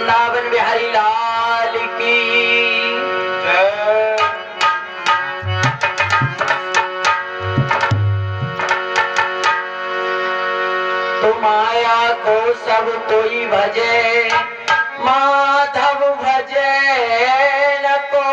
वृंदावन बिहारी लाल की जय। तो माया को सब कोई भजे, माधव भजे न कोई।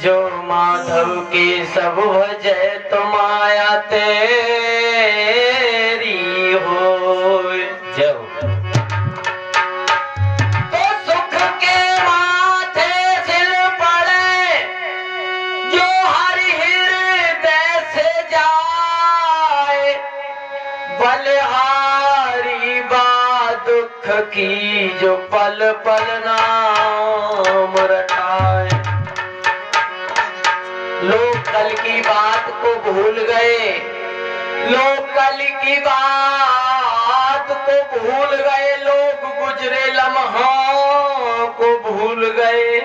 जो माधव की सब भजे तो माया तेरी हो। जब तो सुख के माथे सिल पड़े, जो हरि हृदय से जाए। बलिहारी बा दुख की, जो पल पल नाम रटाए। लोग कल की बात को भूल गए, लोग कल की बात को भूल गए। लोग गुजरे लम्हों को भूल गए।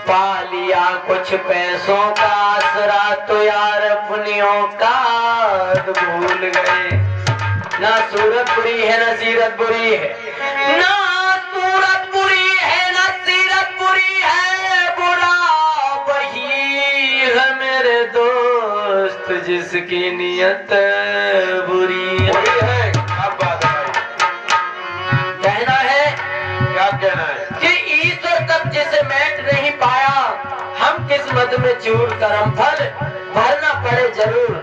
पा लिया कुछ पैसों का आसरा, तो यार अपनियों का भूल गए। ना सूरत बुरी है ना सीरत बुरी है, ना सूरत बुरी है ना सीरत बुरी है। बुरा वही है मेरे दोस्त जिसकी नियत बुरी है। क्या बात है भाई? कहना है, क्या कहना है कि ईश्वर तक जिसे मैट नहीं पाया, हम किस्मत में चूर करम फल भरना पड़े जरूर।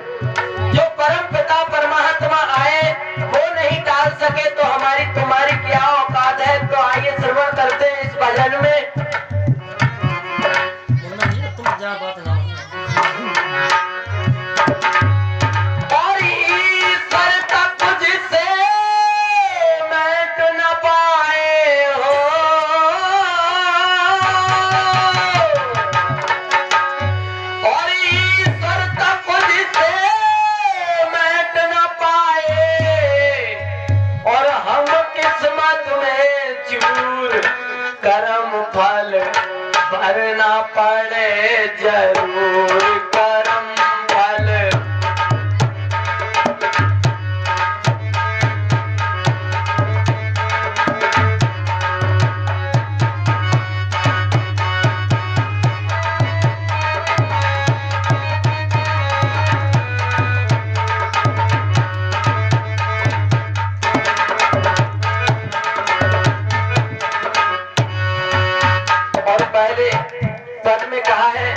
जो परम पिता परमात्मा आए वो नहीं टाल सके, तो हमारी तुम्हारी क्या औकात है। तो आइए श्रवण करते हैं इस भजन में। और ईश्वर तक जिसे मैट न पाए हो, और ईश्वर तक जिसे मैट न पाए। और हम किस्मत में चूर करम फल भरना पड़े जरूर। करम फल और पहले पद में कहा है,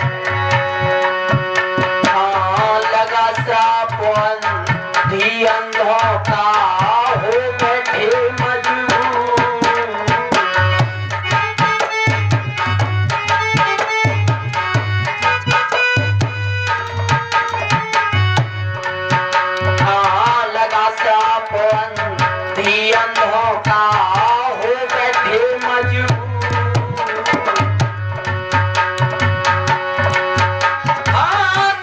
हाँ लगा सापन धी अंधों का हो बैठे मजबूर। हाँ लगा सापन धी अंधों का हो बैठे मजबूर। हाँ,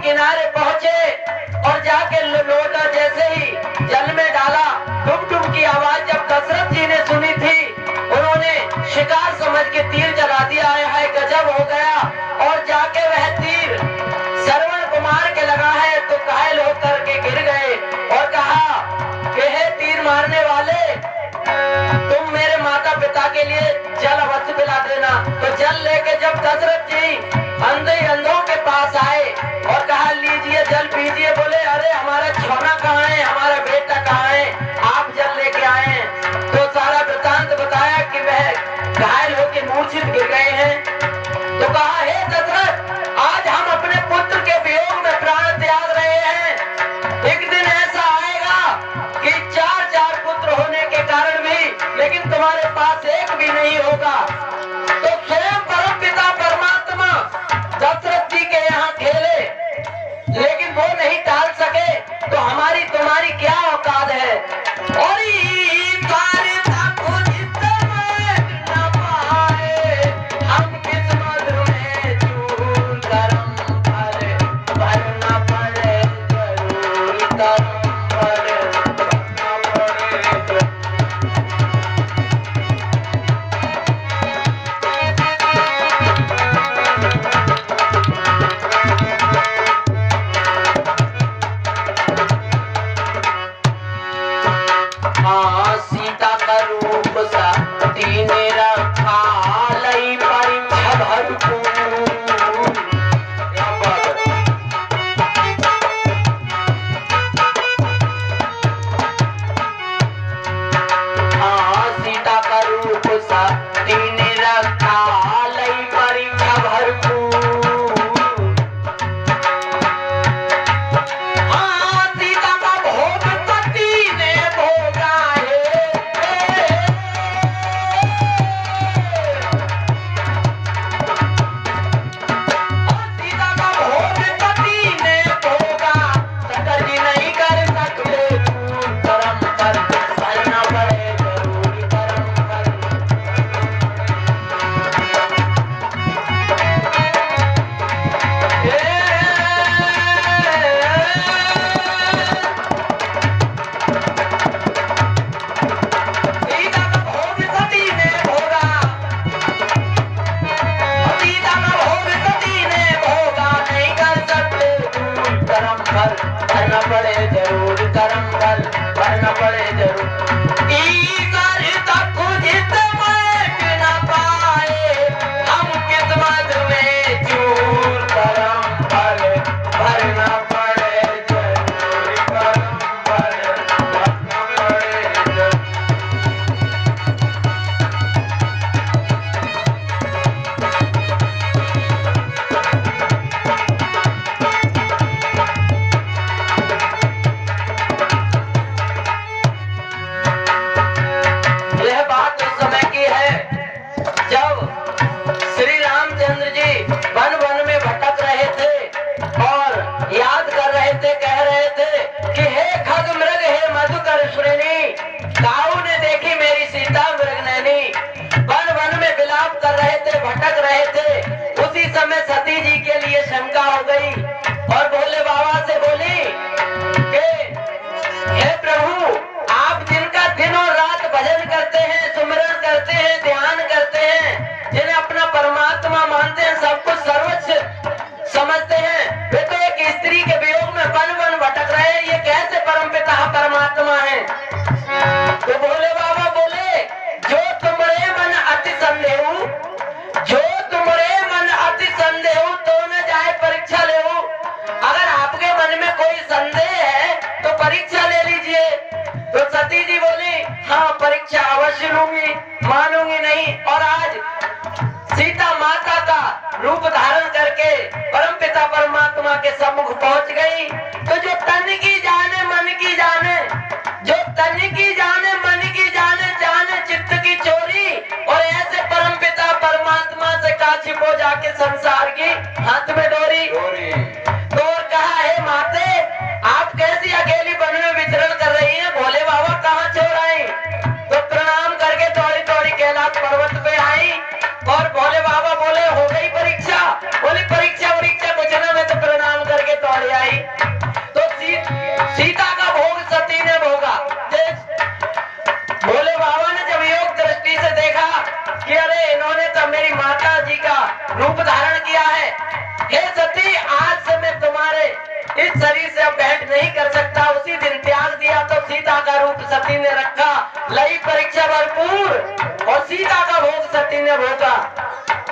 किनारे पहुंचे और जाके लोटा जैसे ही जल में डाला, डुब डुब की आवाज जब दशरथ जी ने सुनी थी, उन्होंने शिकार समझ के तीर चला दिया। है गजब हो गया। और जाके वह तीर श्रवण कुमार के लगा है तो घायल होकर के गिर गए और कहा कि हे तीर मारने वाले, तुम मेरे माता पिता के लिए जल अवश्य पिला देना। तो जल लेके जब दशरथ जी अंधों के पास आए और कहा लीजिए जल पीजिए, बोले अरे हमारा छोना कहाँ है, हमारा बेटा कहाँ है, आप जल लेके आए। तो सारा वृतांत बताया कि वह घायल होकर मूर्छित गिर गए हैं। तो कहा हे दशरथ, आज हम अपने पुत्र के वियोग में प्राण त्याग रहे हैं। एक दिन ऐसा आएगा कि चार पुत्र होने के कारण भी लेकिन तुम्हारे पास एक भी नहीं होगा। तो स्वयं परम पिता परमात्मा दशरथ जी के यहाँ खेले, लेकिन वो नहीं टाल सके। तो हमारी तुम्हारी क्या औकात है। और कि अरे इन्होंने तो मेरी माता जी का रूप धारण किया है। हे सती, आज से मैं तुम्हारे इस शरीर से अब भेंट नहीं कर सकता। उसी दिन त्याग दिया तो सीता का रूप सती ने रखा, लई परीक्षा भरपूर और सीता का भोग सती ने भोगा।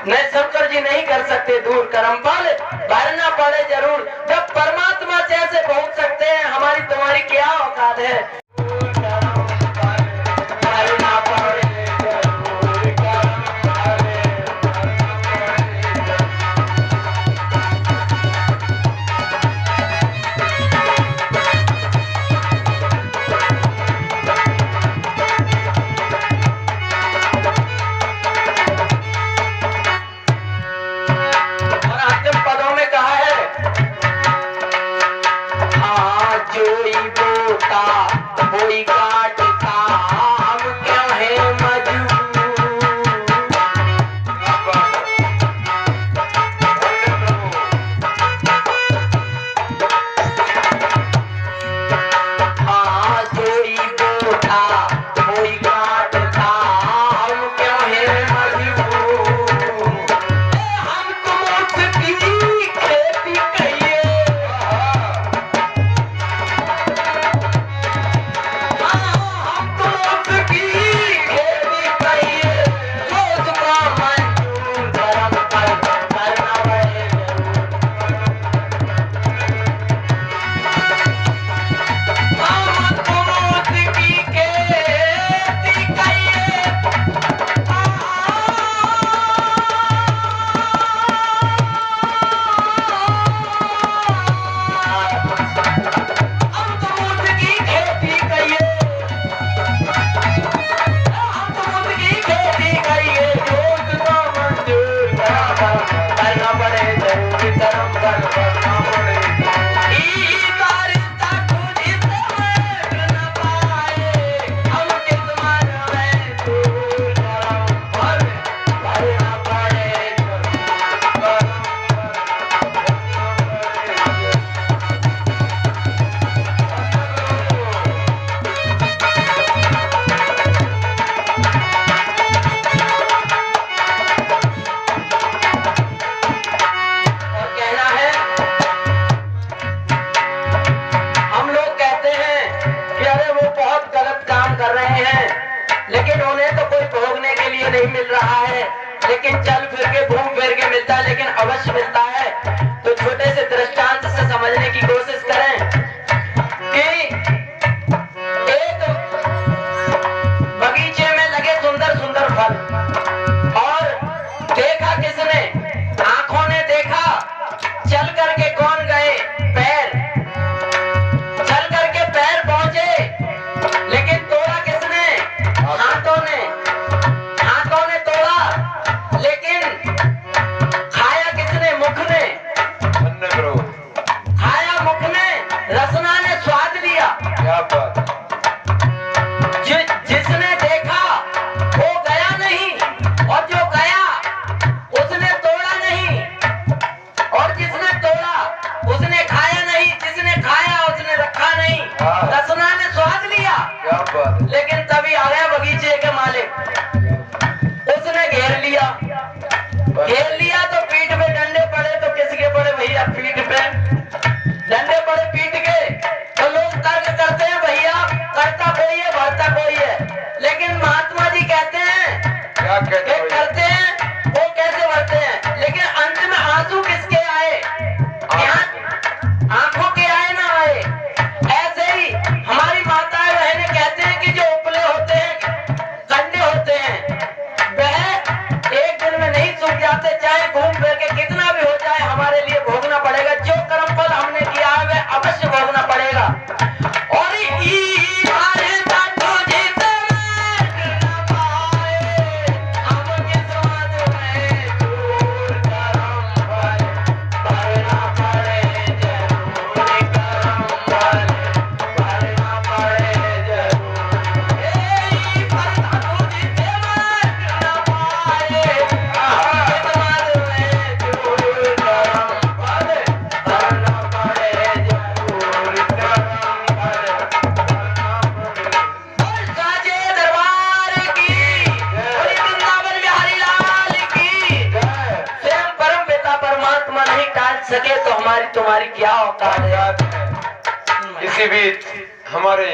न शंकर जी नहीं कर सकते दूर, कर्म फल भरना पड़े जरूर। जब परमात्मा जैसे पहुंच सकते हैं, हमारी तुम्हारी क्या औकात है। नहीं मिल रहा है, लेकिन चल फिर के घूम फिर के मिलता है, लेकिन अवश्य मिलता है। तो छोटे से दृष्टांत से समझने की कोशिश करें कि एक बगीचे में लगे सुंदर सुंदर फल, और देखा किसने? आंखों ने देखा। चल करके कौन गए? पैर। चल करके पैर पहुंचे, लेकिन तोड़ा किसने? हाथों ने। हाथों ने तोड़ा, लेकिन खाया किसने? मुख ने। खाया मुख ने, रसना ने स्वाद लिया। क्या बात। जिसने देखा वो गया नहीं, और जो गया उसने तोड़ा नहीं, और जिसने तोड़ा उसने खाया नहीं, जिसने खाया उसने रखा नहीं। रसना ने स्वाद लिया। क्या बात। लेकिन तभी आ गया बगीचे के मालिक, उसने घेर लिया। घेर लिया तो पीठ पे डंडे पड़े, तो किसके पड़े भैया? पीठ पे डंडे पड़े पीठ के। तो लोग तर्क करते हैं भैया करता कोई है भरता कोई है, लेकिन महात्मा जी कहते हैं क्या कहते हैं? करते हैं वो कैसे भरते हैं, लेकिन अंत में आंसू किसके आए? आंखों के आए ना आए। ऐसे ही हमारी माताएं बहनें कहते हैं कि जो उपले होते हैं, कंडे होते हैं, वह एक दिन में नहीं सूख जाते, चाहे घूम फिर के कितना भी हो जाए, हमारे लिए भोगना पड़ेगा। जो कर्म फल हमने किया है वह अवश्य भोगना पड़ेगा। और हम तुम्हारी क्या औकात है? इसी बीच हमारे